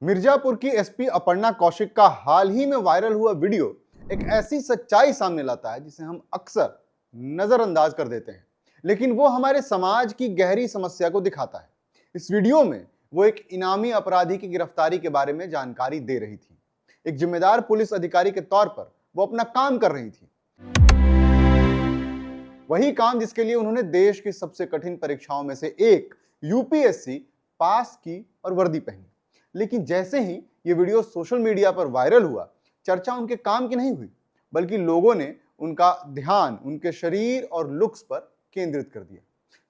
मिर्जापुर की एसपी अपर्णा कौशिक का हाल ही में वायरल हुआ वीडियो एक ऐसी सच्चाई सामने लाता है जिसे हम अक्सर नजरअंदाज कर देते हैं, लेकिन वो हमारे समाज की गहरी समस्या को दिखाता है। इस वीडियो में वो एक इनामी अपराधी की गिरफ्तारी के बारे में जानकारी दे रही थी। एक जिम्मेदार पुलिस अधिकारी के तौर पर वो अपना काम कर रही थी, वही काम जिसके लिए उन्होंने देश की सबसे कठिन परीक्षाओं में से एक यूपीएससी पास की और वर्दी पहनी। लेकिन जैसे ही ये वीडियो सोशल मीडिया पर वायरल हुआ, चर्चा उनके काम की नहीं हुई, बल्कि लोगों ने उनका ध्यान उनके शरीर और लुक्स पर केंद्रित कर दिया।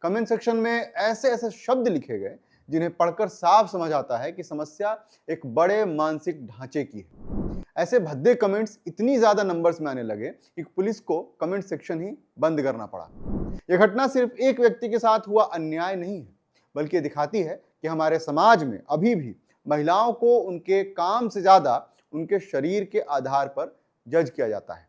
कमेंट सेक्शन में ऐसे ऐसे शब्द लिखे गए जिन्हें पढ़कर साफ समझ आता है कि समस्या एक बड़े मानसिक ढांचे की है। ऐसे भद्दे कमेंट्स इतनी ज्यादा नंबर्स में आने लगे कि पुलिस को कमेंट सेक्शन ही बंद करना पड़ा। यह घटना सिर्फ एक व्यक्ति के साथ हुआ अन्याय नहीं है, बल्कि दिखाती है कि हमारे समाज में अभी भी महिलाओं को उनके काम से ज्यादा उनके शरीर के आधार पर जज किया जाता है।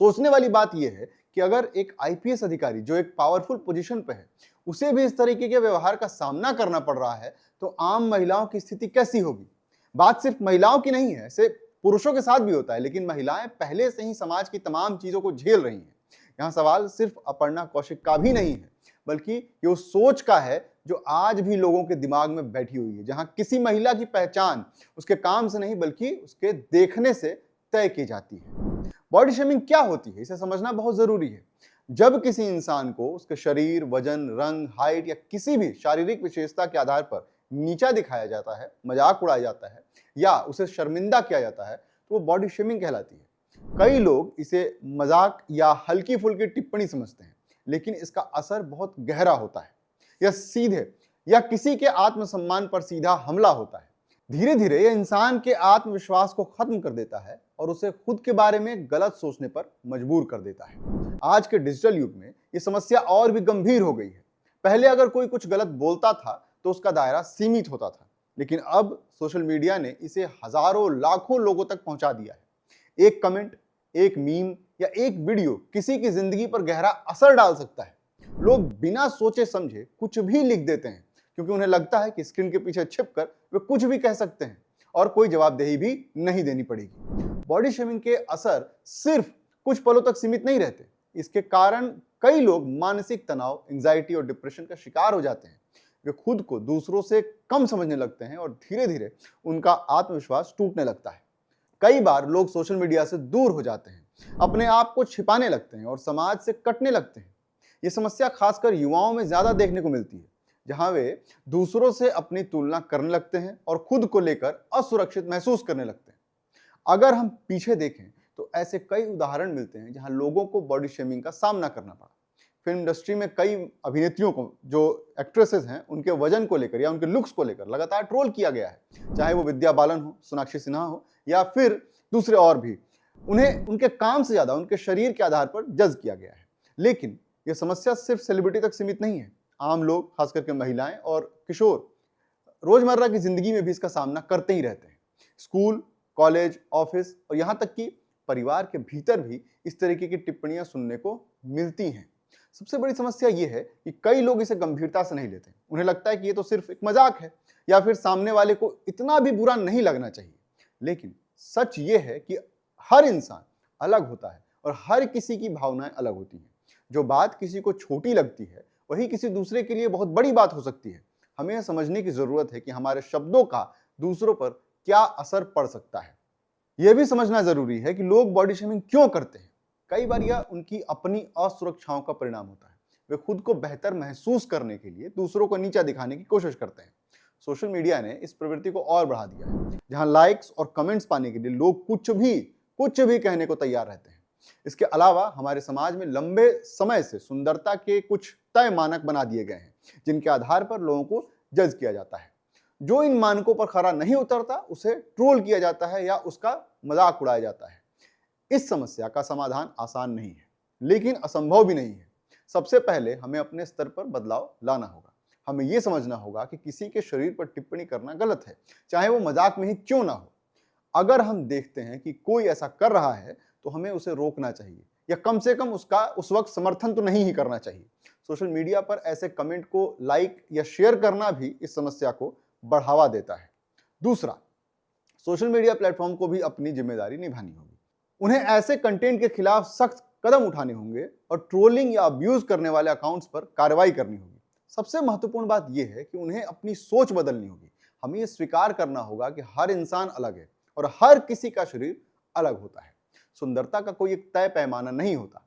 सोचने वाली बात यह है कि अगर एक आईपीएस अधिकारी जो एक पावरफुल पोजीशन पे है, उसे भी इस तरीके के व्यवहार का सामना करना पड़ रहा है, तो आम महिलाओं की स्थिति कैसी होगी। बात सिर्फ महिलाओं की नहीं है, ऐसे पुरुषों के साथ भी होता है, लेकिन महिलाएं पहले से ही समाज की तमाम चीजों को झेल रही हैं। यहाँ सवाल सिर्फ अपर्णा कौशिक का भी नहीं है, बल्कि ये उस सोच का है जो आज भी लोगों के दिमाग में बैठी हुई है, जहां किसी महिला की पहचान उसके काम से नहीं बल्कि उसके देखने से तय की जाती है। बॉडी शेमिंग क्या होती है, इसे समझना बहुत जरूरी है। जब किसी इंसान को उसके शरीर, वजन, रंग, हाइट या किसी भी शारीरिक विशेषता के आधार पर नीचा दिखाया जाता है, मजाक उड़ाया जाता है या उसे शर्मिंदा किया जाता है, तो वो बॉडी शेमिंग कहलाती है। कई लोग इसे मजाक या हल्की फुल्की टिप्पणी समझते हैं, लेकिन इसका असर बहुत गहरा होता है। यह सीधे या किसी के आत्मसम्मान पर सीधा हमला होता है। धीरे धीरे यह इंसान के आत्मविश्वास को खत्म कर देता है और उसे खुद के बारे में गलत सोचने पर मजबूर कर देता है। आज के डिजिटल युग में यह समस्या और भी गंभीर हो गई है। पहले अगर कोई कुछ गलत बोलता था तो उसका दायरा सीमित होता था, लेकिन अब सोशल मीडिया ने इसे हजारों लाखों लोगों तक पहुंचा दिया है। एक कमेंट, एक मीम या एक वीडियो किसी की जिंदगी पर गहरा असर डाल सकता है। लोग बिना सोचे समझे कुछ भी लिख देते हैं, क्योंकि उन्हें लगता है कि स्क्रीन के पीछे छिपकर वे कुछ भी कह सकते हैं और कोई जवाबदेही भी नहीं देनी पड़ेगी। बॉडी शेमिंग के असर सिर्फ कुछ पलों तक सीमित नहीं रहते। इसके कारण कई लोग मानसिक तनाव, एंजाइटी और डिप्रेशन का शिकार हो जाते हैं। वे खुद को दूसरों से कम समझने लगते हैं और धीरे धीरे उनका आत्मविश्वास टूटने लगता है। कई बार लोग सोशल मीडिया से दूर हो जाते हैं, अपने आप को छिपाने लगते हैं और समाज से कटने लगते हैं। ये समस्या खासकर युवाओं में ज्यादा देखने को मिलती है, जहां वे दूसरों से अपनी तुलना करने लगते हैं और खुद को लेकर असुरक्षित महसूस करने लगते हैं। अगर हम पीछे देखें तो ऐसे कई उदाहरण मिलते हैं जहां लोगों को बॉडी शेमिंग का सामना करना पड़ा। फिल्म इंडस्ट्री में कई अभिनेत्रियों को, जो एक्ट्रेसेस हैं, उनके वजन को लेकर या उनके लुक्स को लेकर लगातार ट्रोल किया गया है। चाहे वो विद्या बालन हो, सोनाक्षी सिन्हा हो या फिर दूसरे और भी, उन्हें उनके काम से ज्यादा उनके शरीर के आधार पर जज किया गया है। लेकिन यह समस्या सिर्फ सेलिब्रिटी तक सीमित नहीं है। आम लोग, खास करके महिलाएं और किशोर, रोजमर्रा की जिंदगी में भी इसका सामना करते ही रहते हैं। स्कूल, कॉलेज, ऑफिस और यहाँ तक कि परिवार के भीतर भी इस तरीके की टिप्पणियां सुनने को मिलती हैं। सबसे बड़ी समस्या यह है कि कई लोग इसे गंभीरता से नहीं लेते। उन्हें लगता है कि ये तो सिर्फ एक मजाक है या फिर सामने वाले को इतना भी बुरा नहीं लगना चाहिए। लेकिन सच ये है कि हर इंसान अलग होता है और हर किसी की भावनाएं अलग होती हैं। जो बात किसी को छोटी लगती है, वही किसी दूसरे के लिए बहुत बड़ी बात हो सकती है। हमें यह समझने की जरूरत है कि हमारे शब्दों का दूसरों पर क्या असर पड़ सकता है। यह भी समझना जरूरी है कि लोग बॉडी शेमिंग क्यों करते हैं। कई बार यह उनकी अपनी असुरक्षाओं का परिणाम होता है। वे खुद को बेहतर महसूस करने के लिए दूसरों को नीचा दिखाने की कोशिश करते हैं। सोशल मीडिया ने इस प्रवृत्ति को और बढ़ा दिया है, जहां लाइक्स और कमेंट्स पाने के लिए लोग कुछ भी कहने को तैयार रहते हैं। इसके अलावा हमारे समाज में लंबे समय से सुंदरता के कुछ तय मानक बना दिए गए हैं, जिनके आधार पर लोगों को जज किया जाता है। जो इन मानकों पर खरा नहीं उतरता उसे ट्रोल किया जाता है या उसका मजाक उड़ाया जाता है। इस समस्या का समाधान आसान नहीं है, लेकिन असंभव भी नहीं है। सबसे पहले हमें अपने स्तर पर बदलाव लाना होगा। हमें यह समझना होगा कि किसी के शरीर पर टिप्पणी करना गलत है, चाहे वो मजाक में ही क्यों ना हो। अगर हम देखते हैं कि कोई ऐसा कर रहा है तो हमें उसे रोकना चाहिए या कम से कम उसका उस वक्त समर्थन तो नहीं ही करना चाहिए। सोशल मीडिया पर ऐसे कमेंट को लाइक या शेयर करना भी इस समस्या को बढ़ावा देता है। दूसरा, सोशल मीडिया प्लेटफॉर्म को भी अपनी जिम्मेदारी निभानी होगी। उन्हें ऐसे कंटेंट के खिलाफ सख्त कदम उठाने होंगे और ट्रोलिंग या अब्यूज करने वाले अकाउंट्स पर कार्रवाई करनी होगी। सबसे महत्वपूर्ण बात यह है कि उन्हें अपनी सोच बदलनी होगी। हमें यह स्वीकार करना होगा कि हर इंसान अलग है और हर किसी का शरीर अलग होता है। सुंदरता का कोई एक तय पैमाना नहीं होता।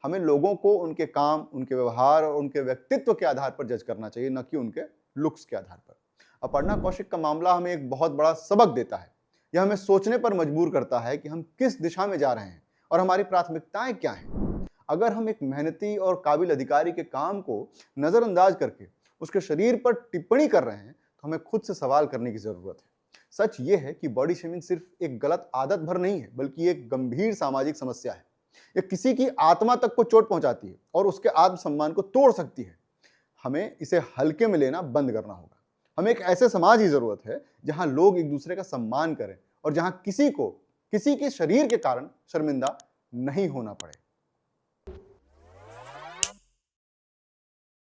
हमें लोगों को उनके काम, उनके व्यवहार और उनके व्यक्तित्व के आधार पर जज करना चाहिए, न कि उनके लुक्स के आधार पर। अपर्णा कौशिक का मामला हमें एक बहुत बड़ा सबक देता है। यह हमें सोचने पर मजबूर करता है कि हम किस दिशा में जा रहे हैं और हमारी प्राथमिकताएं क्या हैं। अगर हम एक मेहनती और काबिल अधिकारी के काम को नजरअंदाज करके उसके शरीर पर टिप्पणी कर रहे हैं, तो हमें खुद से सवाल करने की जरूरत है। सच ये है कि बॉडी शेमिंग सिर्फ एक गलत आदत भर नहीं है, बल्कि एक गंभीर सामाजिक समस्या है। यह किसी की आत्मा तक को चोट पहुंचाती है और उसके आत्मसम्मान को तोड़ सकती है। हमें इसे हल्के में लेना बंद करना होगा। हमें एक ऐसे समाज की जरूरत है जहां लोग एक दूसरे का सम्मान करें और जहां किसी को किसी के शरीर के कारण शर्मिंदा नहीं होना पड़े।